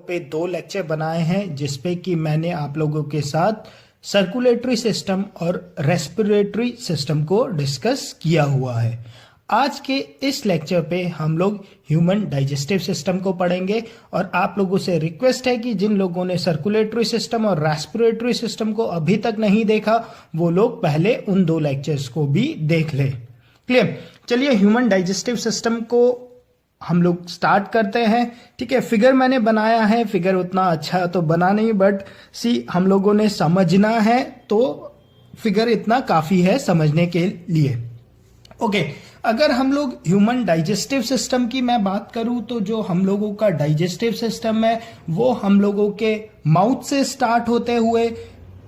पे 2 लेक्चर बनाए हैं जिसपे कि मैंने आप लोगों के साथ सर्कुलेटरी सिस्टम और रेस्पिरेटरी सिस्टम को डिस्कस किया हुआ है। आज के इस लेक्चर पे हम लोग ह्यूमन डाइजेस्टिव सिस्टम को पढ़ेंगे और आप लोगों से रिक्वेस्ट है कि जिन लोगों ने सर्कुलेटरी सिस्टम और रेस्पिरेटरी सिस्टम को अभी तक नहीं देखा वो लोग पहले उन 2 लेक्चर्स को भी देख ले। क्लियर? चलिए ह्यूमन डाइजेस्टिव सिस्टम को हम लोग स्टार्ट करते हैं। ठीक है, फिगर मैंने बनाया है, फिगर उतना अच्छा तो बना नहीं, बट हम लोगों ने समझना है तो फिगर इतना काफी है समझने के लिए। ओके, अगर हम लोग ह्यूमन डाइजेस्टिव सिस्टम की मैं बात करूं तो जो हम लोगों का डाइजेस्टिव सिस्टम है वो हम लोगों के माउथ से स्टार्ट होते हुए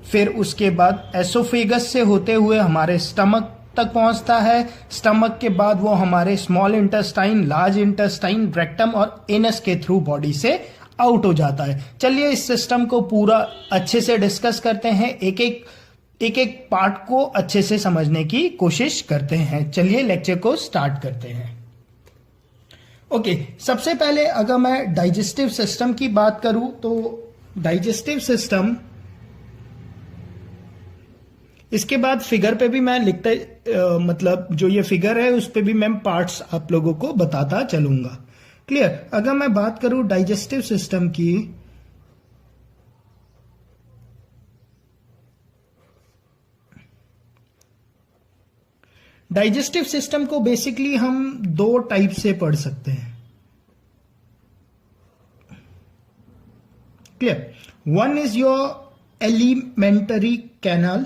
फिर उसके बाद एसोफेगस से होते हुए हमारे स्टमक तक पहुंचता है। स्टमक के बाद वो हमारे small intestine, large intestine, rectum और एनस के थ्रू बॉडी से आउट हो जाता है। चलिए इस सिस्टम को पूरा अच्छे से डिस्कस करते हैं, एक एक पार्ट को अच्छे से समझने की कोशिश करते हैं। चलिए लेक्चर को स्टार्ट करते हैं। ओके, सबसे पहले अगर मैं डाइजेस्टिव सिस्टम की बात करूं तो डाइजेस्टिव सिस्टम, इसके बाद फिगर पे भी मैं लिखते मतलब जो ये फिगर है उस पे भी मैं पार्ट्स आप लोगों को बताता चलूंगा। क्लियर? अगर मैं बात करूं डाइजेस्टिव सिस्टम की, डाइजेस्टिव सिस्टम को बेसिकली हम 2 टाइप से पढ़ सकते हैं। Clear? One is your elementary canal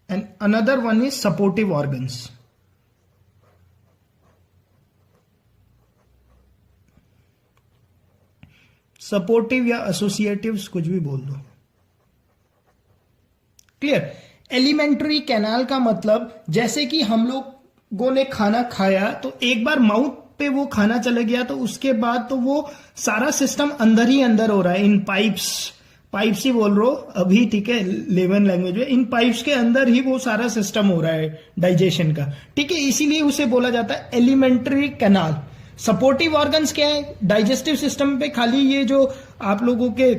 and another one is supportive organs. Supportive या एसोसिएटिव्स कुछ भी बोल दो। क्लियर? एलिमेंट्री कैनाल का मतलब जैसे कि हम लोगों ने खाना खाया तो एक बार माउथ पे वो खाना चला गया तो उसके बाद तो वो सारा सिस्टम अंदर ही अंदर हो रहा है, इन पाइप्स ही बोल रहा हूं अभी, ठीक है, लेमन लैंग्वेज में, इन पाइप्स के अंदर ही वो सारा सिस्टम हो रहा है डाइजेशन का। ठीक है, इसीलिए उसे बोला जाता है एलिमेंट्री कैनाल। सपोर्टिव ऑर्गन्स क्या है डाइजेस्टिव सिस्टम पे? खाली ये जो आप लोगों के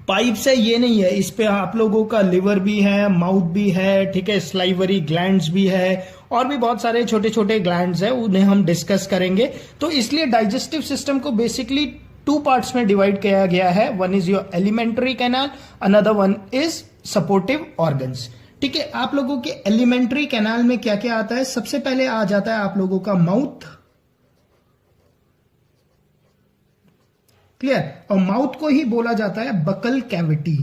पाइप्स है ये नहीं है, इस पे आप लोगों का लिवर भी है, माउथ भी है, ठीक है, स्लाइवरी ग्लैंड्स भी है और भी बहुत सारे छोटे छोटे ग्लैंड्स है, उन्हें हम डिस्कस करेंगे। तो इसलिए डाइजेस्टिव सिस्टम को बेसिकली 2 पार्ट्स में डिवाइड किया गया है। One is your alimentary canal, another one is supportive organs. ठीक है, आप लोगों के एलिमेंट्री कैनाल में क्या क्या आता है? सबसे पहले आ जाता है आप लोगों का माउथ। क्लियर? और माउथ को ही बोला जाता है बकल कैविटी।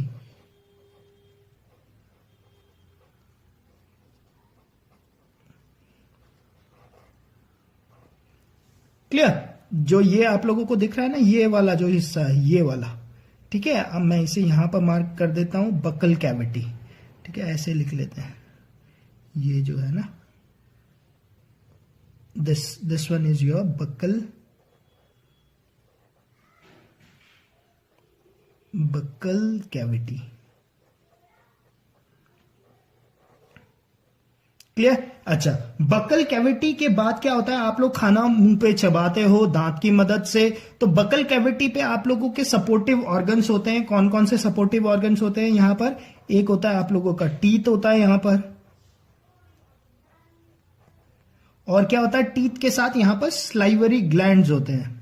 क्लियर? जो ये आप लोगों को दिख रहा है ना, ये वाला जो हिस्सा है, ये वाला, ठीक है, अब मैं इसे यहां पर मार्क कर देता हूं बकल कैविटी। ठीक है, ऐसे लिख लेते हैं, ये जो है ना, this one is your buccal cavity. Clear? अच्छा, बकल कैविटी के बाद क्या होता है? आप लोग खाना मुंह पे चबाते हो दांत की मदद से, तो बकल कैविटी पे आप लोगों के सपोर्टिव ऑर्गन्स होते हैं। कौन कौन से सपोर्टिव ऑर्गन्स होते हैं यहां पर? एक होता है आप लोगों का टीथ होता है यहां पर, और क्या होता है टीथ के साथ यहां पर स्लाइवरी ग्लैंड्स होते हैं।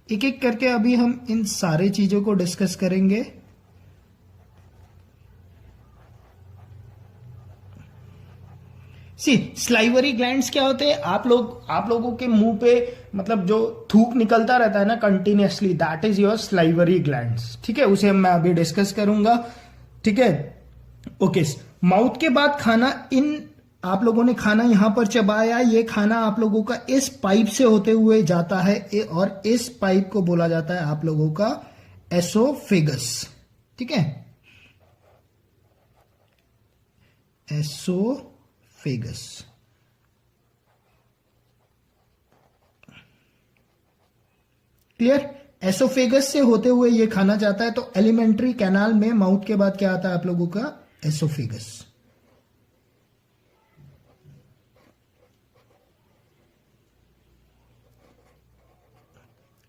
एक एक करके अभी हम इन सारे चीजों को डिस्कस करेंगे। स्लाइवरी ग्लैंड्स क्या होते हैं? आप लोगों के मुंह पे मतलब जो थूक निकलता रहता है ना continuously, that is your salivary glands. ठीक है, उसे मैं अभी डिस्कस करूंगा। ठीक है, ओके। माउथ के बाद खाना, आप लोगों ने खाना यहां पर चबाया, ये खाना आप लोगों का इस पाइप से होते हुए जाता है और इस पाइप को बोला जाता है आप लोगों का एसोफेगस। ठीक है, एसोफेगस। क्लियर? एसोफेगस से होते हुए ये खाना जाता है। तो एलिमेंट्री कैनाल में माउथ के बाद क्या आता है आप लोगों का? एसोफेगस।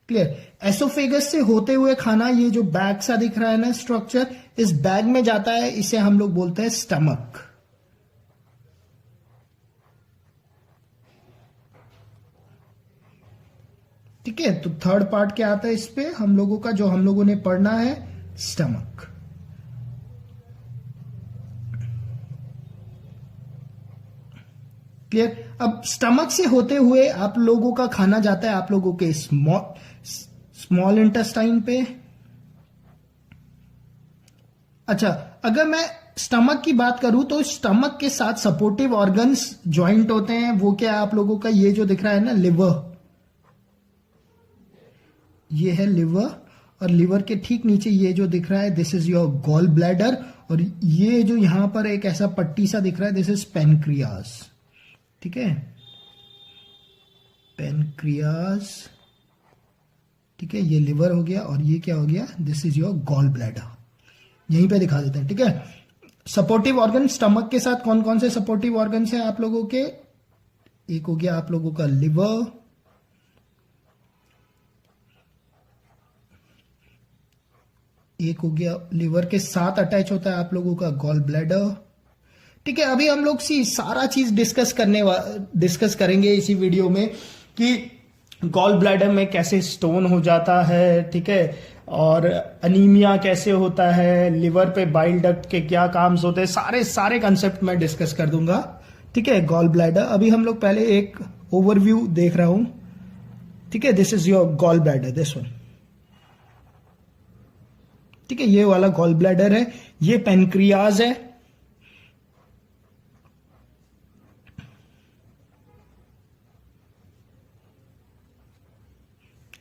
क्लियर। एसोफेगस से होते हुए खाना, ये जो बैग सा दिख रहा है ना स्ट्रक्चर, इस बैग में जाता है, इसे हम लोग बोलते हैं स्टमक। ठीक है, तो थर्ड पार्ट क्या आता है इस पे हम लोगों का, जो हम लोगों ने पढ़ना है, स्टमक। क्लियर। अब स्टमक से होते हुए आप लोगों का खाना जाता है आप लोगों के स्मॉल इंटेस्टाइन पे। अच्छा, अगर मैं स्टमक की बात करूं तो स्टमक के साथ सपोर्टिव ऑर्गन्स ज्वाइंट होते हैं। वो क्या है आप लोगों का, ये जो दिख रहा है ना लिवर, ये है लिवर, और लिवर के ठीक नीचे ये जो दिख रहा है, this is your gall bladder, और ये जो यहां पर एक ऐसा पट्टी सा दिख रहा है, दिस इज पेनक्रियास। ठीक है, पेनक्रियास। ठीक है, ये लिवर हो गया, और ये क्या हो गया, this is your gall bladder. यहीं पे दिखा देते हैं। ठीक है, सपोर्टिव ऑर्गन स्टमक के साथ कौन कौन से सपोर्टिव ऑर्गन हैं आप लोगों के, एक हो गया आप लोगों का लिवर, एक हो गया लिवर के साथ अटैच होता है आप लोगों का गॉल ब्लैडर। ठीक है, अभी हम लोग सारा चीज डिस्कस करेंगे इसी वीडियो में कि गॉल ब्लैडर में कैसे स्टोन हो जाता है। ठीक है, और अनीमिया कैसे होता है, लिवर पे बाइल डक्ट के क्या काम होते हैं, सारे कंसेप्ट मैं डिस्कस कर दूंगा। ठीक है, गॉल ब्लैडर, अभी हम लोग पहले एक ओवरव्यू देख रहा हूं। ठीक है, this is your gall bladder, this one. ठीक है, ये वाला गॉल ब्लैडर है, ये पेनक्रियाज है।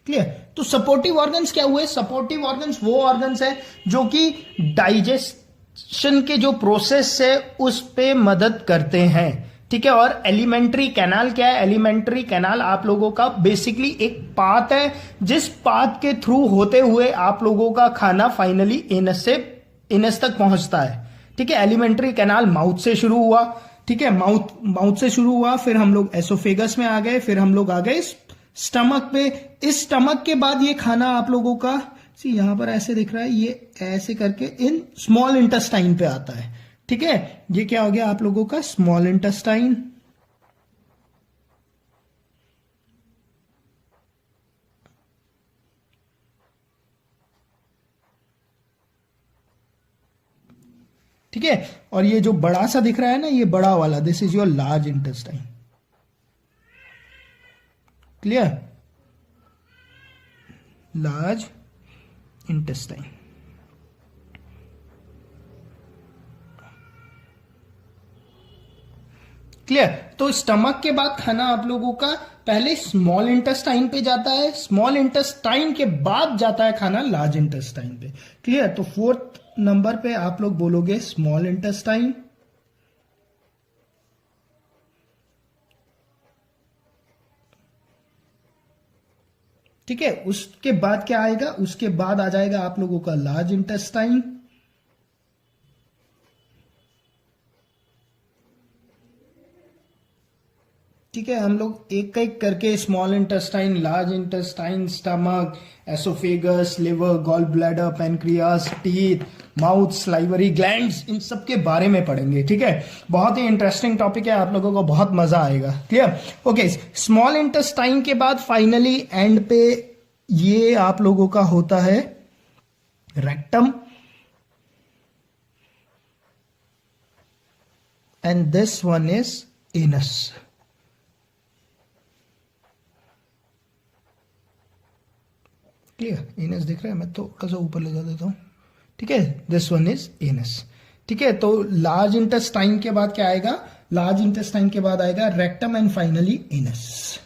क्लियर। तो सपोर्टिव ऑर्गन्स क्या हुए, सपोर्टिव ऑर्गन्स वो ऑर्गन्स है जो कि डाइजेशन के जो प्रोसेस है उस पे मदद करते हैं। ठीक है, और एलिमेंट्री कैनाल क्या है, एलिमेंट्री कैनाल आप लोगों का बेसिकली एक पाथ है, जिस पाथ के थ्रू होते हुए आप लोगों का खाना फाइनली एनस तक पहुंचता है। ठीक है, एलिमेंट्री कैनाल माउथ से शुरू हुआ। ठीक है, माउथ से शुरू हुआ, फिर हम लोग एसोफेगस में आ गए, फिर हम लोग आ गए स्टमक पे। इस स्टमक के बाद ये खाना आप लोगों का यहां पर ऐसे दिख रहा है, ये ऐसे करके इन स्मॉल इंटेस्टाइन पे आता है। ठीक है, ये क्या हो गया आप लोगों का स्मॉल इंटेस्टाइन। ठीक है, और ये जो बड़ा सा दिख रहा है ना, ये बड़ा वाला, this is your large intestine. Clear, large intestine. Clear. तो स्टमक के बाद खाना आप लोगों का पहले स्मॉल इंटेस्टाइन पे जाता है, स्मॉल इंटेस्टाइन के बाद जाता है खाना लार्ज इंटेस्टाइन पे। क्लियर, तो फोर्थ नंबर पे आप लोग बोलोगे स्मॉल इंटेस्टाइन। ठीक है, उसके बाद क्या आएगा, उसके बाद आ जाएगा आप लोगों का लार्ज इंटेस्टाइन। ठीक है, हम लोग एक एक करके small intestine, large intestine, stomach, oesophagus, liver, gall bladder, pancreas, teeth, mouth, salivary glands, इन सब के बारे में पढ़ेंगे। ठीक है, बहुत ही इंटरेस्टिंग टॉपिक है, आप लोगों को बहुत मजा आएगा। Clear, okay. स्मॉल इंटेस्टाइन के बाद फाइनली एंड पे ये आप लोगों का होता है rectum, and this one is anus. Clear, anus दिख रहा है, मैं थोड़ा सा ऊपर ले जा देता हूं। ठीक है, दिस वन इज एनस। ठीक है, तो लार्ज इंटेस्टाइन के बाद क्या आएगा, लार्ज इंटेस्टाइन के बाद आएगा rectum, and finally anus.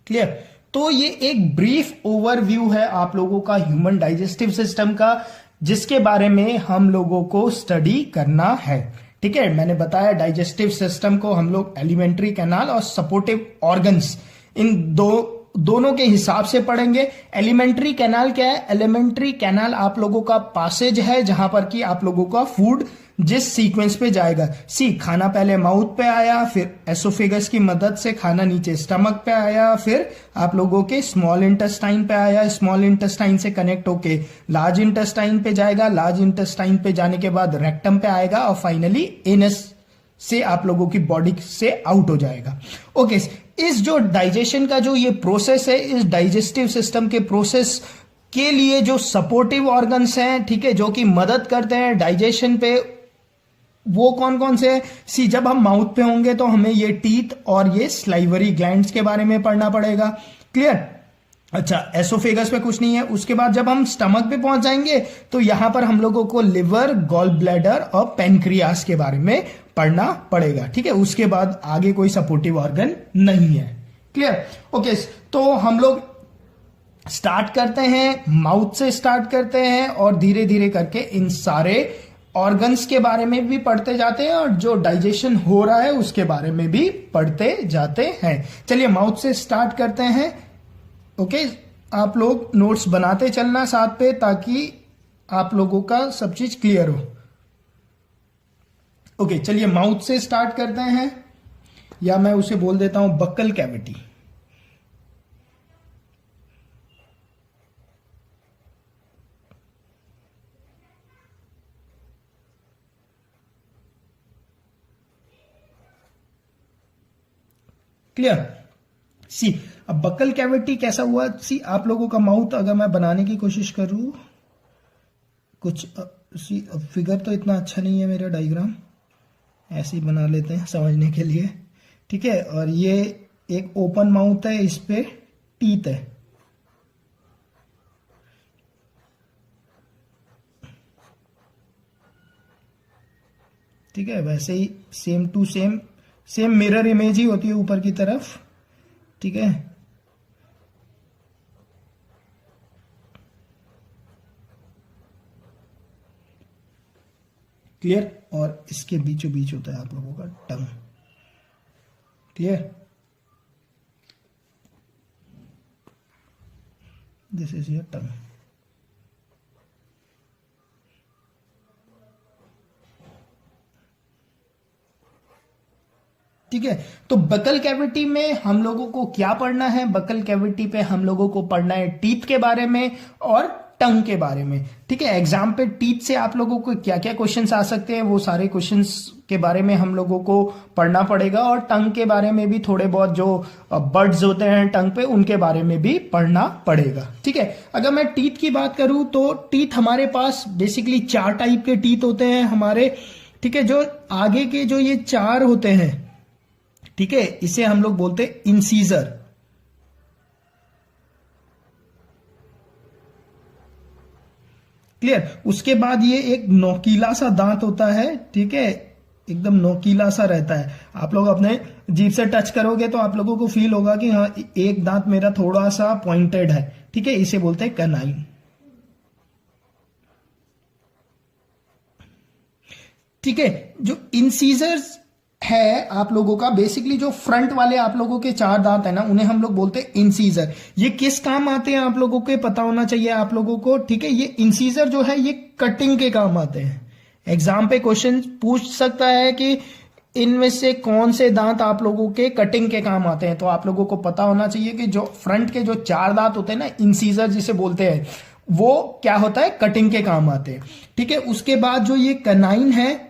Clear, तो ये एक ब्रीफ ओवरव्यू है आप लोगों का ह्यूमन डाइजेस्टिव सिस्टम का, जिसके बारे में हम लोगों को स्टडी करना है। ठीक है, मैंने बताया डाइजेस्टिव सिस्टम को हम लोग एलिमेंट्री कैनाल और सपोर्टिव ऑर्गन्स इन दोनों के हिसाब से पढ़ेंगे। एलिमेंट्री कैनाल क्या है? एलिमेंट्री कैनाल आप लोगों का पासेज है जहां पर कि आप लोगों का फूड जिस सीक्वेंस पे जाएगा, खाना पहले माउथ पे आया, फिर एसोफेगस की मदद से खाना नीचे स्टमक पे आया, फिर आप लोगों के स्मॉल इंटेस्टाइन पे आया, स्मॉल इंटेस्टाइन से कनेक्ट होके लार्ज इंटेस्टाइन पे जाएगा, लार्ज इंटेस्टाइन पे जाने के बाद रेक्टम पे आएगा और फाइनली एनस से आप लोगों की बॉडी से आउट हो जाएगा। ओके, इस जो डाइजेशन का जो ये प्रोसेस है, इस डाइजेस्टिव सिस्टम के प्रोसेस के लिए जो सपोर्टिव ऑर्गन्स हैं, ठीक है, जो कि मदद करते हैं डाइजेशन पे, वो कौन कौन से हैं? जब हम माउथ पे होंगे तो हमें ये टीथ और ये स्लाइवरी ग्लैंड्स के बारे में पढ़ना पड़ेगा। क्लियर? अच्छा, एसोफेगस पे कुछ नहीं है। उसके बाद जब हम स्टमक पे पहुंच जाएंगे तो यहां पर हम लोगों को लिवर, गॉल ब्लैडर और पेनक्रियास के बारे में पढ़ना पड़ेगा। ठीक है, उसके बाद आगे कोई सपोर्टिव ऑर्गन नहीं है। क्लियर? ओके, तो हम लोग स्टार्ट करते हैं, माउथ से स्टार्ट करते हैं और धीरे धीरे करके इन सारे ऑर्गन्स के बारे में भी पढ़ते जाते हैं और जो डाइजेशन हो रहा है उसके बारे में भी पढ़ते जाते हैं। चलिए माउथ से स्टार्ट करते हैं। ओके, आप लोग नोट्स बनाते चलना साथ पे ताकि आप लोगों का सब चीज क्लियर हो। ओके, चलिए माउथ से स्टार्ट करते हैं, या मैं उसे बोल देता हूं बक्कल कैविटी। क्लियर? अब बक्कल कैविटी कैसा हुआ? आप लोगों का माउथ अगर मैं बनाने की कोशिश करूं, कुछ फिगर तो इतना अच्छा नहीं है मेरा डायग्राम, ऐसे ही बना लेते हैं समझने के लिए। ठीक है, और ये एक ओपन माउथ है, इस पे टीथ है। ठीक है, वैसे ही same to same mirror image ही होती है ऊपर की तरफ। ठीक है, क्लियर? और इसके बीचों बीच होता है आप लोगों का tongue. Clear? This is your tongue. ठीक है, तो बकल कैविटी में हम लोगों को क्या पढ़ना है? बकल कैविटी पे हम लोगों को पढ़ना है टीथ के बारे में और टंग के बारे में। ठीक है, एग्जाम पे टीथ से आप लोगों को क्या क्या क्वेश्चंस आ सकते हैं वो सारे क्वेश्चंस के बारे में हम लोगों को पढ़ना पड़ेगा, और टंग के बारे में भी थोड़े बहुत जो बर्ड्स होते हैं टंग पे उनके बारे में भी पढ़ना पड़ेगा। ठीक है, अगर मैं टीथ की बात करूं तो टीथ हमारे पास बेसिकली 4 टाइप के टीथ होते हैं हमारे। ठीक है, जो आगे के जो ये 4 होते हैं, ठीक है, इसे हम लोग बोलते हैं इंसीजर। क्लियर? उसके बाद ये एक नोकीला सा दांत होता है। ठीक है, एकदम नोकीला सा रहता है। आप लोग अपने जीभ से टच करोगे तो आप लोगों को फील होगा कि हाँ, एक दांत मेरा थोड़ा सा पॉइंटेड है। ठीक है, इसे बोलते हैं कैनाइन। ठीक है, जो इंसीजर्स है आप लोगों का, बेसिकली जो फ्रंट वाले आप लोगों के 4 दांत है ना, उन्हें हम लोग बोलते हैं इंसीजर। ये किस काम आते हैं आप लोगों को पता होना चाहिए आप लोगों को। ठीक है, ये इंसीजर जो है ये कटिंग के काम आते हैं। एग्जाम पे क्वेश्चन पूछ सकता है कि इनमें से कौन से दांत आप लोगों के कटिंग के काम आते हैं, तो आप लोगों को पता होना चाहिए कि जो फ्रंट के जो 4 दांत होते हैं ना, इंसीजर जिसे बोलते हैं, वो क्या होता है, कटिंग के काम आते हैं। ठीक है, उसके बाद जो ये कैनाइन है,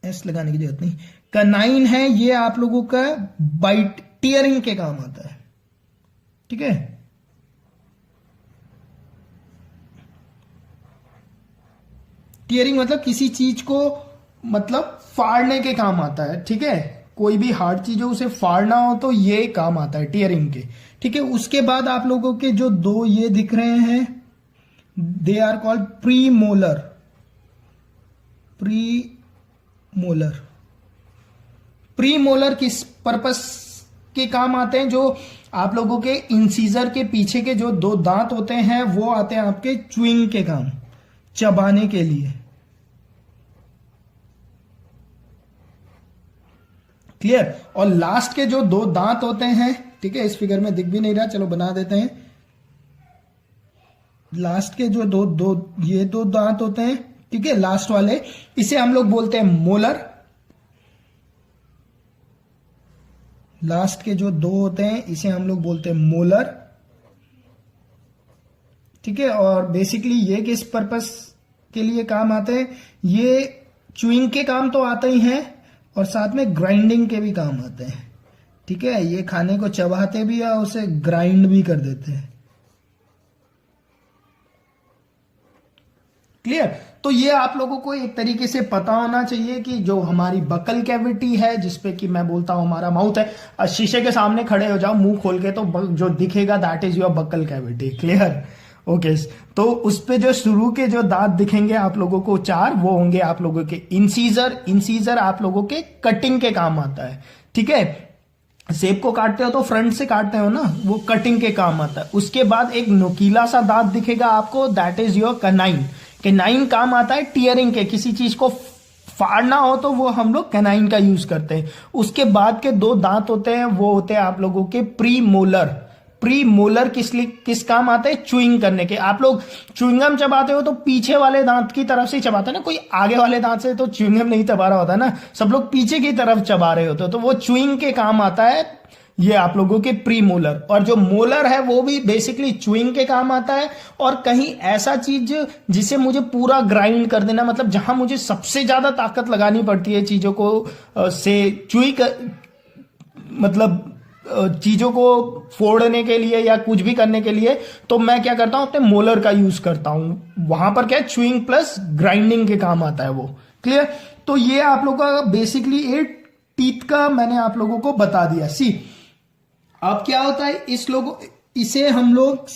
एस लगाने की जरूरत नहीं, कैनाइन है, ये आप लोगों का बाइट टीयरिंग के काम आता है। ठीक है, टीयरिंग मतलब किसी चीज को मतलब फाड़ने के काम आता है। ठीक है, कोई भी हार्ड चीज हो उसे फाड़ना हो तो ये काम आता है टीयरिंग के। ठीक है, उसके बाद आप लोगों के जो 2 ये दिख रहे हैं, they are called premolar. Premolar किस पर्पस के काम आते हैं? जो आप लोगों के इंसीजर के पीछे के जो 2 दांत होते हैं वो आते हैं आपके च्युइंग के काम, चबाने के लिए। क्लियर। और लास्ट के जो दो दांत होते हैं, ठीक है, इस फिगर में दिख भी नहीं रहा, चलो बना देते हैं। लास्ट के जो ये दो दांत होते हैं, ठीक है, लास्ट वाले, इसे हम लोग बोलते हैं मोलर। लास्ट के जो दो होते हैं इसे हम लोग बोलते हैं मोलर, ठीक है। और बेसिकली ये किस पर्पस के लिए काम आते हैं, ये च्यूइंग के काम तो आते ही हैं और साथ में ग्राइंडिंग के भी काम आते हैं, ठीक है। ये खाने को चबाते भी है और उसे ग्राइंड भी कर देते हैं, क्लियर। तो ये आप लोगों को एक तरीके से पता होना चाहिए कि जो हमारी बकल कैविटी है, जिसपे कि मैं बोलता हूं हमारा माउथ है, शीशे के सामने खड़े हो जाओ मुंह खोल के, तो जो दिखेगा that is your buccal cavity, clear. Okay, तो उस पे जो शुरू के जो दांत दिखेंगे आप लोगों को चार, वो होंगे आप लोगों के इंसीजर। इंसीजर आप लोगों के कटिंग के काम आता है, ठीक है। सेब को काटते हो तो फ्रंट से काटते हो ना, वो कटिंग के काम आता है। उसके बाद एक नुकीला सा दांत दिखेगा आपको, that is your canine. Canine काम आता है टियरिंग के, किसी चीज को फाड़ना हो तो वो हम लोग कैनाइन का यूज करते हैं। उसके बाद के दो दांत होते हैं वो होते हैं आप लोगों के प्री मोलर। प्री मोलर किस काम आते हैं, च्यूइंग करने के। आप लोग च्यूइंगम चबाते हो तो पीछे वाले दांत की तरफ से चबाते हैं ना, कोई आगे वाले दांत से तो च्यूइंगम नहीं चबा रहा होता ना, सब लोग पीछे की तरफ चबा रहे होते, तो वो च्यूइंग के काम आता है ये आप लोगों के प्री मोलर। और जो मोलर है वो भी बेसिकली च्यूइंग के काम आता है। और कहीं ऐसा चीज जिसे मुझे पूरा ग्राइंड कर देना, मतलब जहां मुझे सबसे ज्यादा ताकत लगानी पड़ती है चीजों को से मतलब चीजों को फोड़ने के लिए या कुछ भी करने के लिए, तो मैं क्या करता हूं, अपने मोलर का यूज करता हूं। वहां पर क्या च्यूइंग प्लस ग्राइंडिंग के काम आता है वो, क्लियर। तो ये आप लोगों का बेसिकली एक टीथ का मैंने आप लोगों को बता दिया। सी अब क्या होता है, इसे हम लोग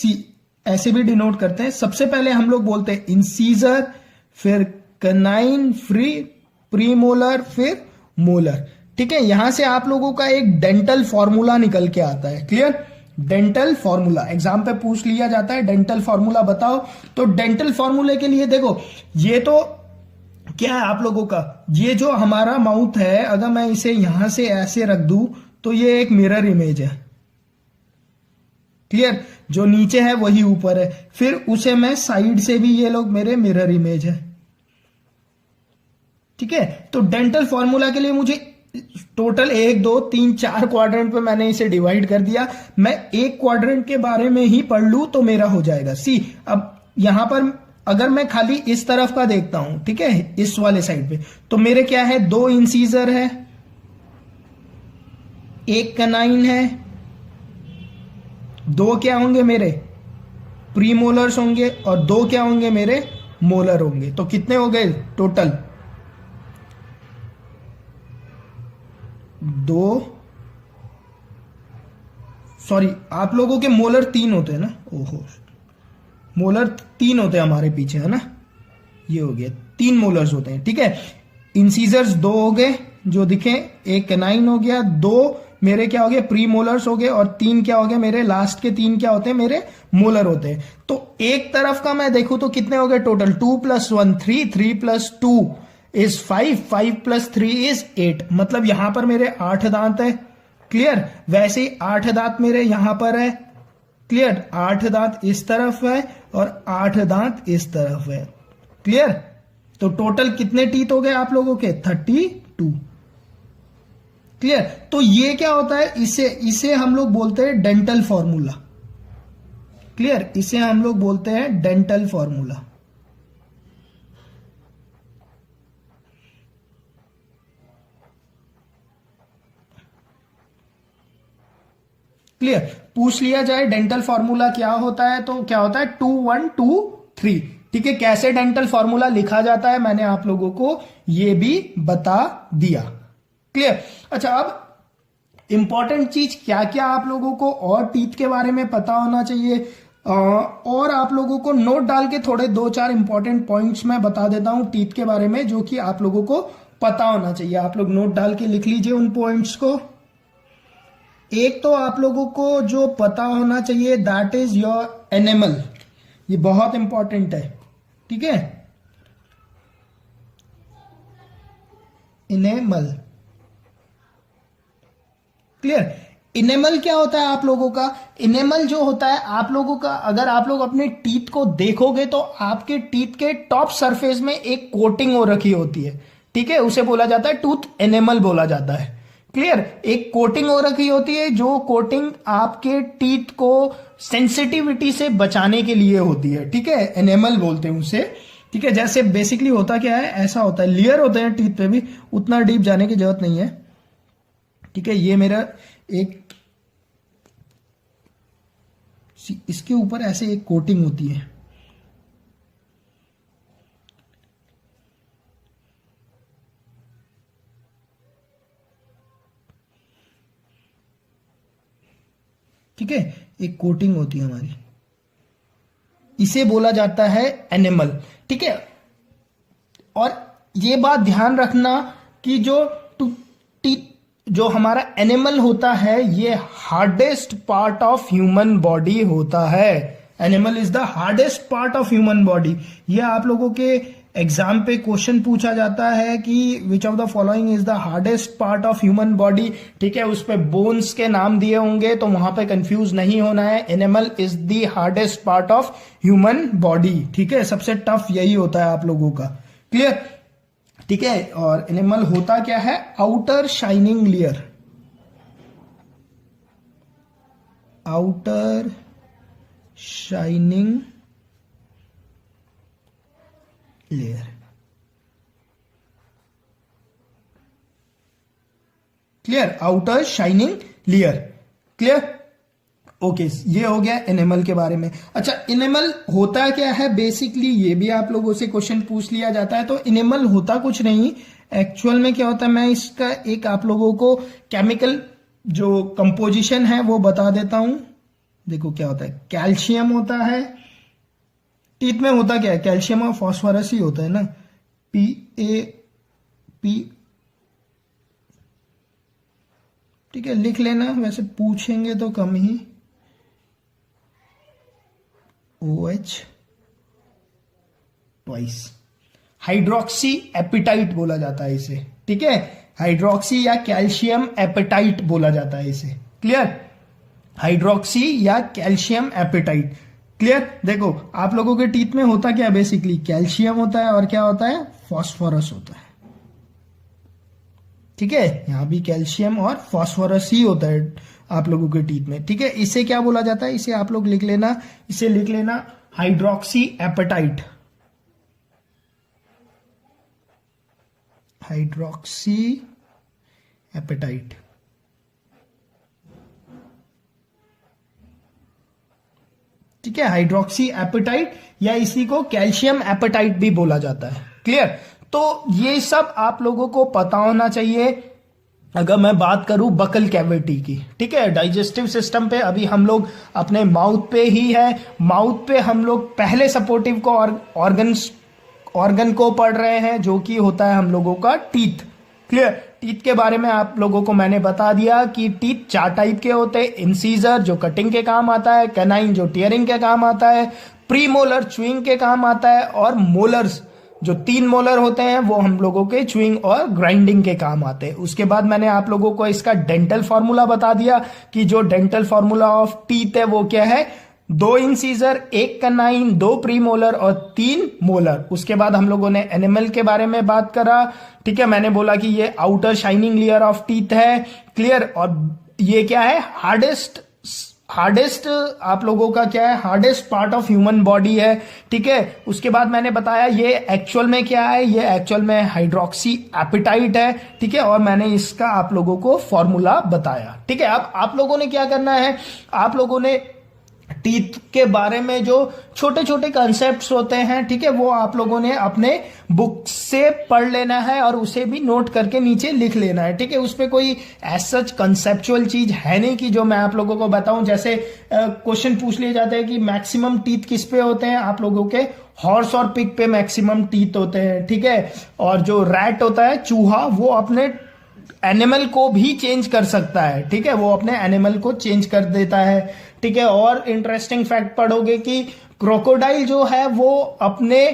ऐसे भी डिनोट करते हैं। सबसे पहले हम लोग बोलते हैं इंसीजर, फिर कैनाइन, प्रीमोलर, फिर मोलर, ठीक है। यहां से आप लोगों का एक डेंटल फॉर्मूला निकल के आता है, क्लियर। डेंटल फॉर्मूला एग्जाम पे पूछ लिया जाता है, डेंटल फॉर्मूला बताओ। तो डेंटल फॉर्मूले के लिए देखो, ये तो क्या है आप लोगों का, ये जो हमारा माउथ है, अगर मैं इसे यहां से ऐसे रख दूं तो ये एक मिरर इमेज है, क्लियर। जो नीचे है वही ऊपर है, फिर उसे मैं साइड से भी, ये लोग मेरे मिरर इमेज है, ठीक है। तो डेंटल फॉर्मूला के लिए मुझे टोटल 1 2 3 4 क्वाड्रेंट पे मैंने इसे डिवाइड कर दिया। मैं एक क्वाड्रेंट के बारे में ही पढ़ लूं तो मेरा हो जाएगा। सी अब यहां पर अगर मैं खाली इस तरफ का देखता हूं, ठीक है, इस वाले साइड पे, तो मेरे क्या है, 2 इंसीजर है, एक कैनाइन है, 2 क्या होंगे मेरे प्रीमोलर्स होंगे, और 2 क्या होंगे मेरे मोलर होंगे। तो कितने हो गए टोटल, 2, सॉरी आप लोगों के मोलर 3 होते हैं ना, ओहो, मोलर 3 होते हैं हमारे पीछे, है ना, ये हो गया 3 मोलर्स होते हैं, ठीक है। इंसीजर्स 2 हो गए जो दिखे, एक कैनाइन हो गया, 2 मेरे क्या हो गए प्री मोलर्स हो गए, और 3 क्या हो गए मेरे लास्ट के 3 क्या होते हैं मेरे मोलर होते हैं। तो एक तरफ का मैं देखूं तो कितने हो गए टोटल, 2 + 1 3, 3 + 2 is 5, 5 + 3 is 8, मतलब यहां पर मेरे 8 दांत है, क्लियर। वैसे ही 8 दांत मेरे यहां पर है, क्लियर। 8 दांत इस तरफ है और 8 दांत इस तरफ है, क्लियर। तो टोटल कितने टीथ हो गए आप लोगों के, 32, क्लियर। तो ये क्या होता है, इसे हम लोग बोलते हैं डेंटल फॉर्मूला, क्लियर। इसे हम लोग बोलते हैं डेंटल फॉर्मूला, क्लियर। पूछ लिया जाए डेंटल फॉर्मूला क्या होता है, तो क्या होता है 2 1 2 3, ठीक है। कैसे डेंटल फॉर्मूला लिखा जाता है मैंने आप लोगों को ये भी बता दिया, क्लियर। अच्छा, अब इंपॉर्टेंट चीज क्या क्या आप लोगों को और टीथ के बारे में पता होना चाहिए, और आप लोगों को नोट डाल के थोड़े 2-4 इंपॉर्टेंट पॉइंट्स मैं बता देता हूं टीथ के बारे में, जो कि आप लोगों को पता होना चाहिए। आप लोग नोट डाल के लिख लीजिए उन पॉइंट्स को। एक तो आप लोगों को जो पता होना चाहिए दैट इज योर एनिमल, ये बहुत इंपॉर्टेंट है, ठीक है। Enamel, clear. इनेमल क्या होता है आप लोगों का? इनेमल जो होता है आप लोगों का, अगर आप लोग अपने टीथ को देखोगे तो आपके टीथ के टॉप सरफेस में एक कोटिंग हो रखी होती है, ठीक है, उसे बोला जाता है टूथ एनेमल बोला जाता है। क्लियर। एक कोटिंग हो रखी होती है, जो कोटिंग आपके टीथ को सेंसिटिविटी से बचाने के लिए होती है, ठीक है, एनेमल बोलते हैं उसे, ठीक है। जैसे बेसिकली होता क्या है, ऐसा होता है, लेयर होते हैं टीथ पे भी, उतना डीप जाने की जरूरत नहीं है, ठीक है। ये मेरा एक, इसके ऊपर ऐसे एक कोटिंग होती है, ठीक है, एक कोटिंग होती है हमारी, इसे बोला जाता है एनिमल, ठीक है। और ये बात ध्यान रखना कि जो हमारा एनिमल होता है ये hardest part of human body होता है। Animal is the hardest part of human body. ये आप लोगों के एग्जाम पे क्वेश्चन पूछा जाता है कि which of the following is the hardest part of human body, ठीक है, उस पे बोन्स के नाम दिए होंगे, तो वहां पे कंफ्यूज नहीं होना है। Animal is the hardest part of human body, ठीक है, सबसे टफ यही होता है आप लोगों का। क्लियर, ठीक है। और एनिमल होता क्या है? Outer shining layer, outer shining layer, clear, outer shining layer, clear. Okay, ये हो गया एनिमल के बारे में। अच्छा, एनिमल होता क्या है बेसिकली, ये भी आप लोगों से क्वेश्चन पूछ लिया जाता है। तो एनिमल होता कुछ नहीं, एक्चुअल में क्या होता है, मैं इसका एक आप लोगों को केमिकल जो कंपोजिशन है वो बता देता हूं। देखो क्या होता है, कैल्शियम होता है, टीथ में होता क्या है, कैल्शियम और फास्फोरस ही होता है ना, PaP, ठीक है, लिख लेना, वैसे पूछेंगे तो कम ही, OH ट्वाइस, हाइड्रोक्सी एपिटाइट बोला जाता है इसे, ठीक है, हाइड्रोक्सी या कैल्शियम एपिटाइट बोला जाता है इसे। क्लियर, हाइड्रोक्सी या कैल्शियम एपिटाइट, क्लियर। देखो आप लोगों के टीथ में होता क्या है, बेसिकली कैल्शियम होता है और क्या होता है, फास्फोरस होता है, ठीक है, यहां भी कैल्शियम और फास्फोरस ही होता है आप लोगों के टीथ में, ठीक है। इसे क्या बोला जाता है, इसे आप लोग लिख लेना, इसे लिख लेना हाइड्रोक्सी एपेटाइट, हाइड्रोक्सी एपेटाइट, ठीक है, हाइड्रोक्सी एपेटाइट या इसी को कैल्शियम एपेटाइट भी बोला जाता है। क्लियर, तो ये सब आप लोगों को पता होना चाहिए। अगर मैं बात करूं बकल कैविटी की, ठीक है, डाइजेस्टिव सिस्टम पे अभी हम लोग अपने माउथ पे ही है, माउथ पे हम लोग पहले सपोर्टिव को ऑर्गन को पढ़ रहे हैं, जो कि होता है हम लोगों का टीथ। क्लियर, टीथ के बारे में आप लोगों को मैंने बता दिया कि टीथ 4 टाइप के होते हैं, इंसीजर जो कटिंग के काम आता है, कैनाइन जो टीयरिंग के काम आता है, प्रीमोलर च्यूइंग के काम आता है, और मोलर्स जो 3 मोलर होते हैं वो हम लोगों के च्यूइंग और ग्राइंडिंग के काम आते हैं। उसके बाद मैंने आप लोगों को इसका डेंटल फॉर्मूला बता दिया कि जो डेंटल फॉर्मूला ऑफ टीथ है वो क्या है, 2 इंसीजर, 1 कैनाइन, 2 प्रीमोलर और 3 मोलर। उसके बाद हम लोगों ने एनिमल के बारे में बात करा, ठीक है, मैंने बोला कि ये outer shining layer of teeth है। क्लियर, और ये क्या है, हार्डेस्ट आप लोगों का क्या है, hardest part of human body है, ठीक है। उसके बाद मैंने बताया ये एक्चुअल में क्या है, ये एक्चुअल में हाइड्रोक्सी एपिटाइट है, ठीक है, और मैंने इसका आप लोगों को फॉर्मूला बताया, ठीक है। अब आप लोगों ने क्या करना है, आप लोगों ने टीथ के बारे में जो छोटे छोटे कॉन्सेप्ट्स होते हैं, ठीक है, वो आप लोगों ने अपने बुक से पढ़ लेना है और उसे भी नोट करके नीचे लिख लेना है, ठीक है। उस पे कोई सच कंसेप्चुअल चीज है नहीं कि जो मैं आप लोगों को बताऊं। जैसे क्वेश्चन पूछ लिए जाते हैं कि मैक्सिमम टीथ किस पे होते हैं, आप लोगों के हॉर्स और पिग पे मैक्सिमम टीथ होते हैं, ठीक है। और जो रैट होता है, चूहा, वो अपने एनिमल को भी चेंज कर सकता है, ठीक है, वो अपने एनिमल को चेंज कर देता है, ठीक है। और इंटरेस्टिंग फैक्ट पढ़ोगे कि क्रोकोडाइल जो है वो अपने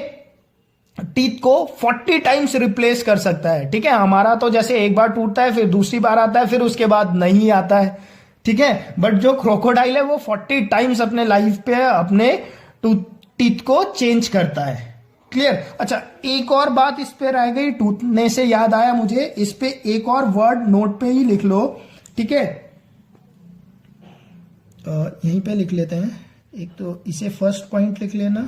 टीथ को 40 टाइम्स रिप्लेस कर सकता है। ठीक है, हमारा तो जैसे एक बार टूटता है, फिर दूसरी बार आता है, फिर उसके बाद नहीं आता है। ठीक है, बट जो क्रोकोडाइल है वो 40 टाइम्स अपने लाइफ पे अपने टीथ को चेंज करता है। क्लियर। अच्छा, एक और बात इस पे रह गई, टूटने से याद आया मुझे, इस पे एक और वर्ड नोट पे ही लिख लो। ठीक है, यहीं पे लिख लेते हैं। एक तो इसे फर्स्ट पॉइंट लिख लेना।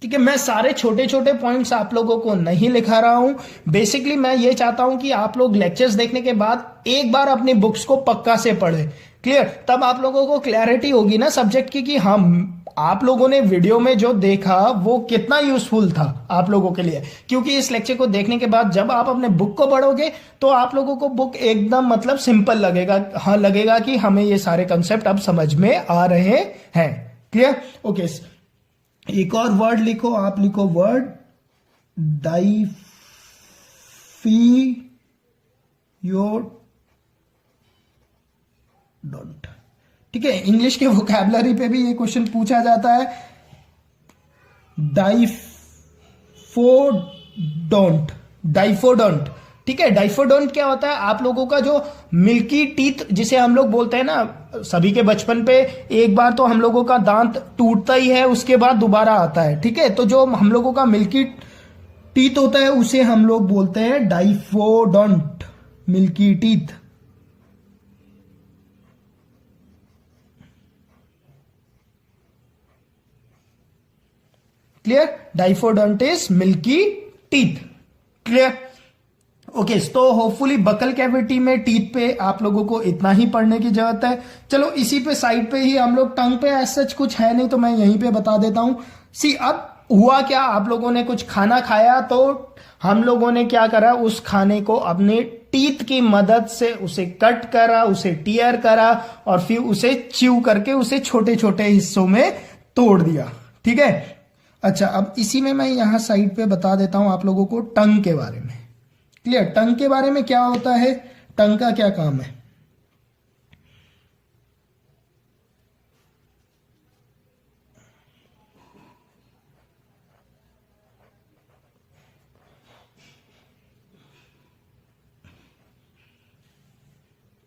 ठीक है, मैं सारे छोटे छोटे पॉइंट्स आप लोगों को नहीं लिखा रहा हूं। बेसिकली मैं ये चाहता हूं कि आप लोग लेक्चर्स देखने के बाद एक बार अपनी बुक्स को पक्का से पढ़े। क्लियर, तब आप लोगों को क्लैरिटी होगी ना सब्जेक्ट की कि हम आप लोगों ने वीडियो में जो देखा वो कितना यूजफुल था आप लोगों के लिए। क्योंकि इस लेक्चर को देखने के बाद जब आप अपने बुक को पढ़ोगे तो आप लोगों को बुक एकदम मतलब सिंपल लगेगा। हाँ, लगेगा कि हमें ये सारे कंसेप्ट अब समझ में आ रहे हैं। क्लियर। ओके, एक और वर्ड लिखो, आप लिखो वर्ड डाइफियोडोंट। ठीक है, इंग्लिश के वोकैबुलरी पे भी ये क्वेश्चन पूछा जाता है। डाइफोडोंट। ठीक है, डाइफोडोंट क्या होता है? आप लोगों का जो मिल्की टीथ जिसे हम लोग बोलते हैं ना, सभी के बचपन पे एक बार तो हम लोगों का दांत टूटता ही है, उसके बाद दोबारा आता है। ठीक है, तो जो हम लोगों का मिल्की टीथ होता है उसे हम लोग बोलते हैं diphyodont, milky teeth. Clear, diphyodont is milky teeth. Clear. Okay, तो होपफुली बकल कैविटी में टीथ पे आप लोगों को इतना ही पढ़ने की जरूरत है। चलो इसी पे साइड पे ही हम लोग, टंग पे ऐसा सच कुछ है नहीं तो मैं यहीं पे बता देता हूं। सी, अब हुआ क्या, आप लोगों ने कुछ खाना खाया तो हम लोगों ने क्या करा, उस खाने को अपने टीथ की मदद से उसे कट करा, उसे टीयर करा और फिर उसे च्यू करके उसे छोटे छोटे हिस्सों में तोड़ दिया। ठीक है। अच्छा, अब इसी में मैं यहां साइड पे बता देता हूं आप लोगों को टंग के बारे में। क्लियर, टंग के बारे में क्या होता है, टंग का क्या काम है।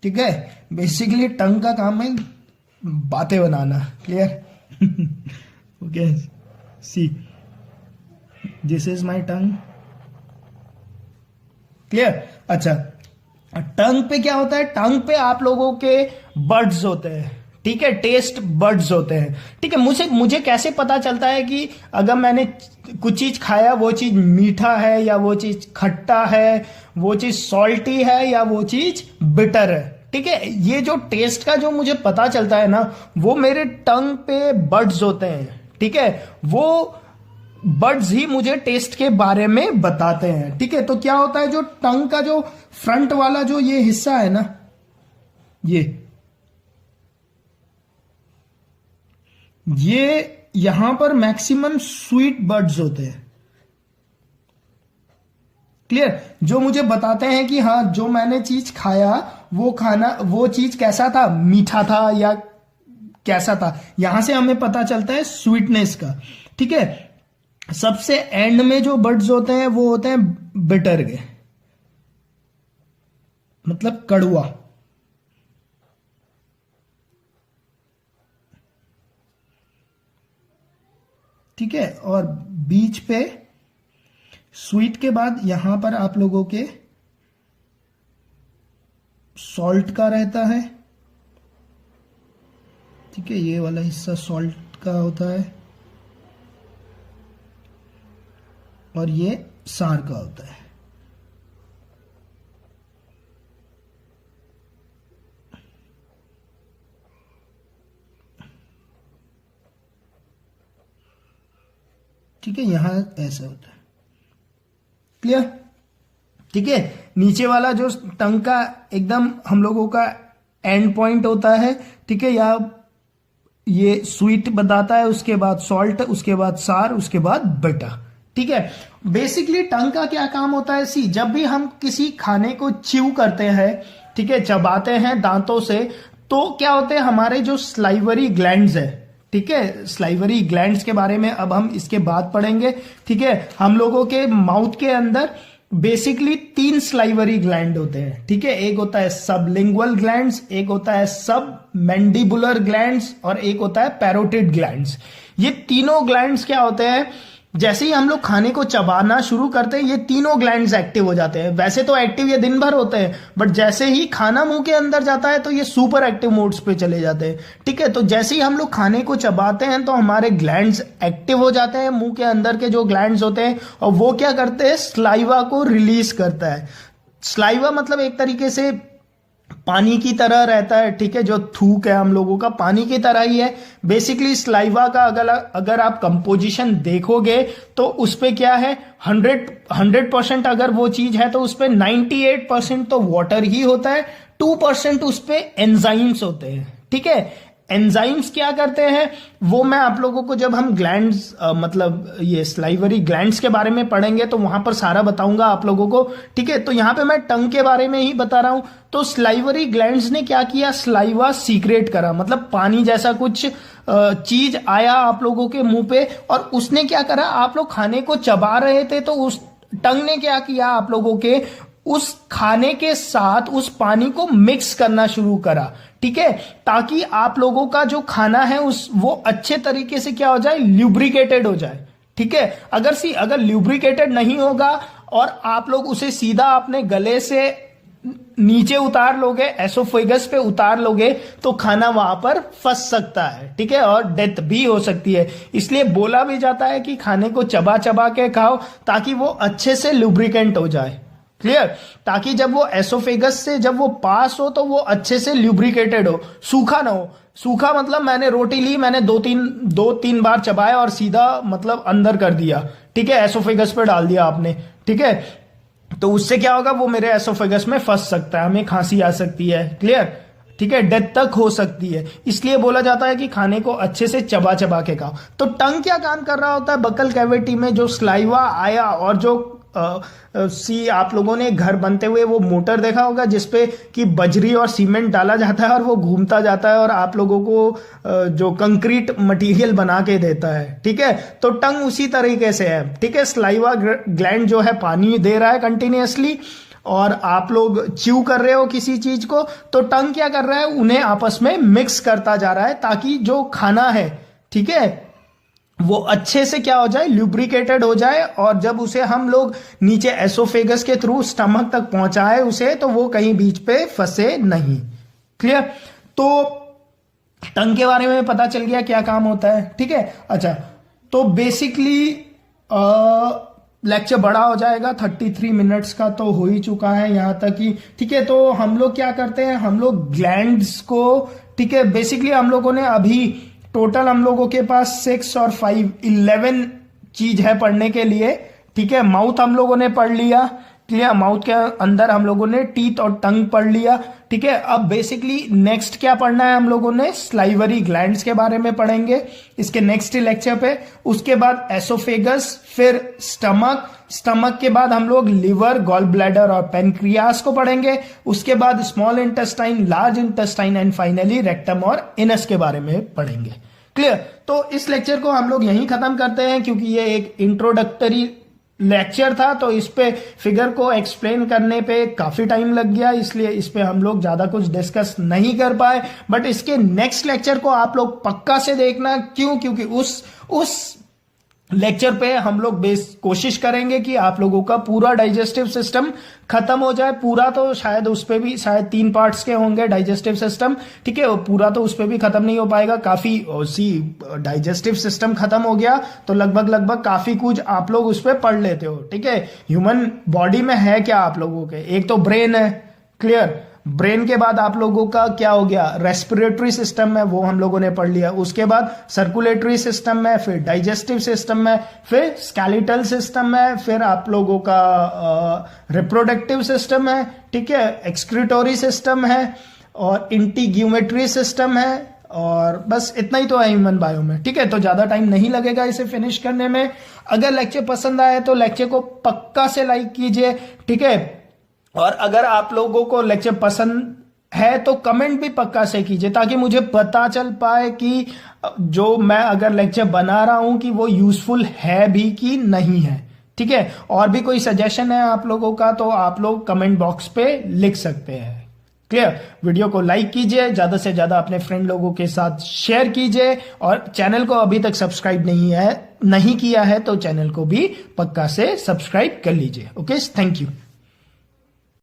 ठीक है, बेसिकली टंग का काम है बातें बनाना। Clear. Okay, see this is my tongue. Clear. अच्छा, टंग पे क्या होता है, टंग पे आप लोगों के बर्ड्स होते हैं। ठीक है, टेस्ट बर्ड्स होते हैं। ठीक है, मुझे कैसे पता चलता है कि अगर मैंने कुछ चीज खाया वो चीज मीठा है या वो चीज खट्टा है, वो चीज सॉल्टी है या वो चीज बिटर है। ठीक है, ये जो टेस्ट का जो मुझे पता चलता है ना, वो मेरे टंग पे बर्ड्स होते हैं। ठीक है, वो बर्ड्स ही मुझे टेस्ट के बारे में बताते हैं। ठीक है, तो क्या होता है, जो टंग का जो फ्रंट वाला जो ये हिस्सा है ना, ये यहां पर मैक्सिमम स्वीट बर्ड्स होते हैं। क्लियर, जो मुझे बताते हैं कि हाँ जो मैंने चीज खाया वो चीज कैसा था, मीठा था या कैसा था, यहां से हमें पता चलता है स्वीटनेस का। ठीक है, सबसे एंड में जो बर्ड्स होते हैं वो होते हैं बिटर के, मतलब कड़वा। ठीक है, और बीच पे स्वीट के बाद यहां पर आप लोगों के सॉल्ट का रहता है। ठीक है, ये वाला हिस्सा सॉल्ट का होता है और ये सार का होता है। ठीक है, यहां ऐसा होता है। क्लियर। ठीक है, नीचे वाला जो टंग का एकदम हम लोगों का एंड पॉइंट होता है। ठीक है, या ये स्वीट बताता है, उसके बाद सॉल्ट, उसके बाद सार, उसके बाद बिटर। ठीक है, बेसिकली टंग का क्या काम होता है, सी जब भी हम किसी खाने को च्यू करते हैं, ठीक है, चबाते हैं दांतों से, तो क्या होते हैं हमारे जो स्लाइवरी ग्लैंड्स है, ठीक है, स्लाइवरी ग्लैंड्स के बारे में अब हम इसके बाद पढ़ेंगे। ठीक है, हम लोगों के माउथ के अंदर बेसिकली 3 स्लाइवरी ग्लैंड होते हैं। ठीक है, एक होता है सबलिंगुअल ग्लैंड्स, एक होता है सब मैंडिबुलर ग्लैंड्स और एक होता है पैरोटिड ग्लैंड्स। ये तीनों ग्लैंड्स क्या होते हैं, जैसे ही हम लोग खाने को चबाना शुरू करते हैं ये तीनों ग्लैंड्स एक्टिव हो जाते हैं। वैसे तो एक्टिव ये दिन भर होते हैं, बट जैसे ही खाना मुंह के अंदर जाता है तो ये सुपर एक्टिव मोड्स पे चले जाते हैं। ठीक है, तो जैसे ही हम लोग खाने को चबाते हैं तो हमारे ग्लैंड्स एक्टिव हो जाते हैं, मुंह के अंदर के जो ग्लैंड्स होते हैं, और वो क्या करते हैं, स्लाइवा को रिलीज करता है। स्लाइवा मतलब एक तरीके से पानी की तरह रहता है। ठीक है, जो थूक है हम लोगों का पानी की तरह ही है। बेसिकली स्लाइवा का अगर आप कंपोजिशन देखोगे तो उस पे क्या है, 100% अगर वो चीज है तो उस पे 98% तो वाटर ही होता है, 2% उस पे एंजाइम्स होते हैं। ठीक है, एंजाइम्स क्या करते हैं वो मैं आप लोगों को जब हम ग्लैंड्स मतलब ये स्लाइवरी ग्लैंड्स के बारे में पढ़ेंगे तो वहां पर सारा बताऊंगा आप लोगों को। ठीक है, तो यहां पे मैं टंग के बारे में ही बता रहा हूं। तो स्लाइवरी ग्लैंड्स ने क्या किया, स्लाइवा सीक्रेट करा, मतलब पानी जैसा कुछ चीज आया आप लोगों के मुंह पे, और उसने क्या करा, आप लोग खाने को चबा रहे थे तो उस टंग ने क्या किया, आप लोगों के उस खाने के साथ उस पानी को मिक्स करना शुरू करा। ठीक है, ताकि आप लोगों का जो खाना है वो अच्छे तरीके से क्या हो जाए, ल्यूब्रिकेटेड हो जाए। ठीक है, अगर ल्यूब्रिकेटेड नहीं होगा और आप लोग उसे सीधा अपने गले से नीचे उतार लोगे, एसोफेगस पे उतार लोगे, तो खाना वहां पर फंस सकता है। ठीक है, और डेथ भी हो सकती है। इसलिए बोला भी जाता है कि खाने को चबा चबा के खाओ ताकि वो अच्छे से लुब्रिकेंट हो जाए। क्लियर, ताकि जब वो एसोफेगस से जब वो पास हो तो वो अच्छे से ल्यूब्रिकेटेड हो, सूखा ना हो। सूखा मतलब मैंने रोटी ली, मैंने दो तीन बार चबाया और सीधा मतलब अंदर कर दिया। ठीक है, एसोफेगस पे डाल दिया आपने। ठीक है, तो उससे क्या होगा, वो मेरे एसोफेगस में फंस सकता है, हमें खांसी आ सकती है। क्लियर, ठीक है, डेथ तक हो सकती है। इसलिए बोला जाता है कि खाने को अच्छे से चबा चबा के खाओ। तो टंग क्या काम कर रहा होता है, बकल कैविटी में जो स्लाइवा आया और जो आप लोगों ने घर बनते हुए वो मोटर देखा होगा जिसपे कि बजरी और सीमेंट डाला जाता है और वो घूमता जाता है और आप लोगों को जो कंक्रीट मटेरियल बना के देता है। ठीक है, तो टंग उसी तरीके से है। ठीक है, स्लाइवा ग्लैंड जो है पानी दे रहा है कंटिन्यूअसली, और आप लोग च्यू कर रहे हो किसी चीज को, तो टंग क्या कर रहा है, उन्हें आपस में मिक्स करता जा रहा है ताकि जो खाना है, ठीक है, वो अच्छे से क्या हो जाए, ल्यूब्रिकेटेड हो जाए, और जब उसे हम लोग नीचे एसोफेगस के थ्रू स्टमक तक पहुंचाए उसे, तो वो कहीं बीच पे फंसे नहीं। क्लियर, तो टंग के बारे में पता चल गया क्या काम होता है। ठीक है, अच्छा, तो बेसिकली लेक्चर बड़ा हो जाएगा, 33 मिनट्स का तो हो ही चुका है यहां तक ही। ठीक है, तो हम लोग क्या करते हैं, हम लोग ग्लैंड्स को, ठीक है, बेसिकली हम लोगों ने अभी टोटल हम लोगों के पास 6 और 5 11 चीज है पढ़ने के लिए। ठीक है, माउथ हम लोगों ने पढ़ लिया। क्लियर, माउथ के अंदर हम लोगों ने टीथ और टंग पढ़ लिया। ठीक है, अब बेसिकली नेक्स्ट क्या पढ़ना है, हम लोगों ने स्लाइवरी ग्लैंड्स के बारे में पढ़ेंगे इसके नेक्स्ट लेक्चर पे। उसके बाद एसोफेगस, फिर स्टमक के बाद हम लोग लिवर, गॉल ब्लैडर और पेनक्रियास को पढ़ेंगे। उसके बाद small intestine, large intestine and finally rectum और इनस के बारे में पढ़ेंगे। क्लियर, तो इस लेक्चर को हम लोग यहीं खत्म करते हैं क्योंकि ये एक इंट्रोडक्टरी लेक्चर था, तो इस पे फिगर को एक्सप्लेन करने पे काफी टाइम लग गया, इसलिए इस पे हम लोग ज्यादा कुछ डिस्कस नहीं कर पाए। बट इसके नेक्स्ट लेक्चर को आप लोग पक्का से देखना। क्यों? क्योंकि उस लेक्चर पे हम लोग कोशिश करेंगे कि आप लोगों का पूरा डाइजेस्टिव सिस्टम खत्म हो जाए। पूरा तो शायद उस पे भी शायद 3 पार्ट्स के होंगे डाइजेस्टिव सिस्टम। ठीक है, पूरा तो उस पे भी खत्म नहीं हो पाएगा। काफी डाइजेस्टिव सिस्टम खत्म हो गया तो लगभग काफी कुछ आप लोग उस पे पढ़ लेते हो। ठीक है, ह्यूमन बॉडी में है क्या आप लोगों के, एक तो ब्रेन है। क्लियर, ब्रेन के बाद आप लोगों का क्या हो गया, रेस्पिरेटरी सिस्टम में, वो हम लोगों ने पढ़ लिया। उसके बाद सर्कुलेटरी सिस्टम में, फिर डाइजेस्टिव सिस्टम में, फिर स्केलेटल सिस्टम में, फिर आप लोगों का रिप्रोडक्टिव सिस्टम है। ठीक है, एक्सक्रीटोरी सिस्टम है और इंटीग्यूमेटरी सिस्टम है, और बस इतना ही तो है ह्यूमन बायो में। ठीक है, तो ज्यादा टाइम नहीं लगेगा इसे फिनिश करने में। अगर लेक्चर पसंद आए तो लेक्चर को पक्का से लाइक कीजिए। ठीक है, और अगर आप लोगों को लेक्चर पसंद है तो कमेंट भी पक्का से कीजिए, ताकि मुझे पता चल पाए कि जो मैं अगर लेक्चर बना रहा हूं कि वो यूजफुल है भी कि नहीं है। ठीक है, और भी कोई सजेशन है आप लोगों का तो आप लोग कमेंट बॉक्स पे लिख सकते हैं। क्लियर? वीडियो को लाइक कीजिए, ज्यादा से ज्यादा अपने फ्रेंड लोगों के साथ शेयर कीजिए, और चैनल को अभी तक सब्सक्राइब नहीं किया है तो चैनल को भी पक्का से सब्सक्राइब कर लीजिए। Okay, thank you.